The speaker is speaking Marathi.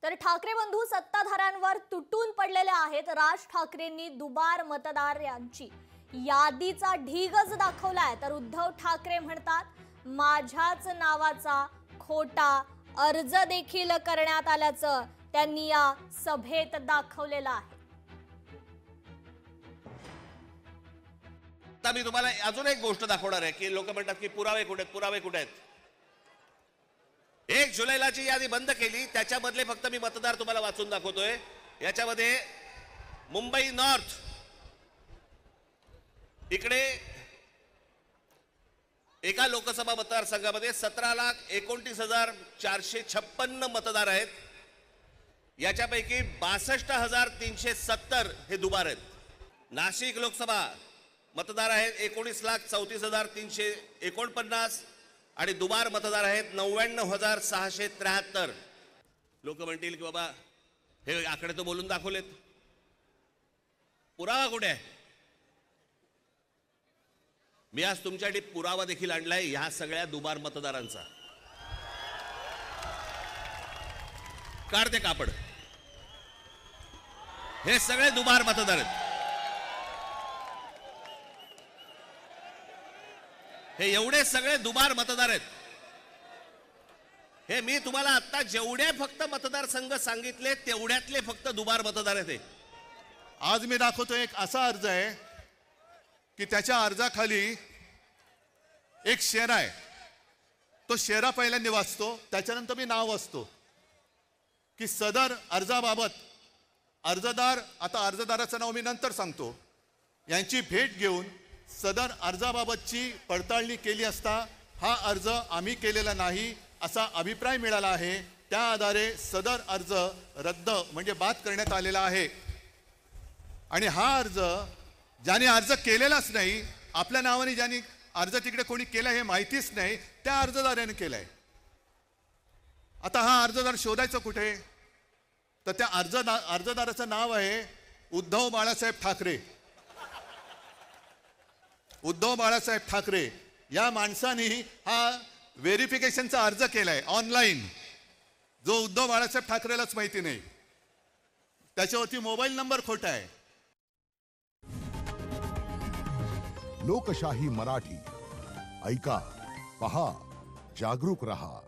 तर ठाकरे बंधू सत्ताधाऱ्यांवर तुटून पडलेले आहेत। राज ठाकरेंनी दुबार मतदार यांची यादीचा ढीगच दाखवलाय। तर उद्धव ठाकरे म्हणतात माझ्याच नावाचा खोटा अर्ज देखील करण्यात आल्याचं त्यांनी या सभेत दाखवलेलं आहे। आता मी तुम्हाला अजून एक गोष्ट दाखवणार आहे की लोक म्हणतात की पुरावे कुठे आहेत, पुरावे कुठे आहेत। 1 जुलैला जी यादी बंद केली त्याच्यामधले फक्त मी मतदार तुम्हाला वाचून दाखवतोय। याच्यामध्ये मुंबई नॉर्थ इकडे एका लोकसभा मतदारसंघामध्ये 17,29,456 मतदार आहेत। याच्यापैकी 62,370 हे दुबार आहेत। नाशिक लोकसभा मतदार आहेत 19,34,349 आणि दुबार मतदार आहेत 99,673। लोक म्हणतील की बाबा हे आकडे तो बोलून दाखवलेत, पुरावा कुठे आहे? मी आज तुमच्यासाठी पुरावा देखील आणलाय ह्या सगळ्या दुबार मतदारांचा। काढते कापड, हे सगळे दुबार मतदार आहेत। हे एवढे सगळे दुबार मतदार आहेत। हे मी तुम्हाला आता जेवढे फक्त मतदारसंघ सांगितले तेवढ्यातले फक्त दुबार मतदार आहेत। आज मी दाखवतो एक असा अर्ज आहे की त्याच्या अर्जाखाली एक शेरा आहे। तो शेरा पहिल्यांदा वाचतो, त्याच्यानंतर मी नाव वाचतो की सदर अर्जाबाबत अर्जदार, आता अर्जदाराचं नाव मी नंतर सांगतो, यांची भेट घेऊन सदर अर्जाबाबतची पडताळणी केली असता हा अर्ज आम्ही केलेला नाही असा अभिप्राय मिळाला आहे। त्या आधारे सदर अर्ज रद्द म्हणजे बाद करण्यात आलेला आहे। आणि हा अर्ज ज्याने अर्ज केलेलाच नाही, आपल्या नावाने ज्याने अर्ज तिकडे कोणी केला हे माहितीच नाही, त्या अर्जदाराने केलाय। आता हा अर्जदार शोधायचं कुठे? तर त्या अर्जदाराचं नाव आहे उद्धव बाळासाहेब ठाकरे। उद्धव बाळासाहेब ठाकरे या माणसाने हा व्हेरिफिकेशनचा अर्ज केलाय ऑनलाईन, जो उद्धव बाळासाहेब ठाकरेलाच माहिती नाही। त्याच्यावरती मोबाईल नंबर खोटा आहे। लोकशाही मराठी ऐका, पहा, जागरूक रहा।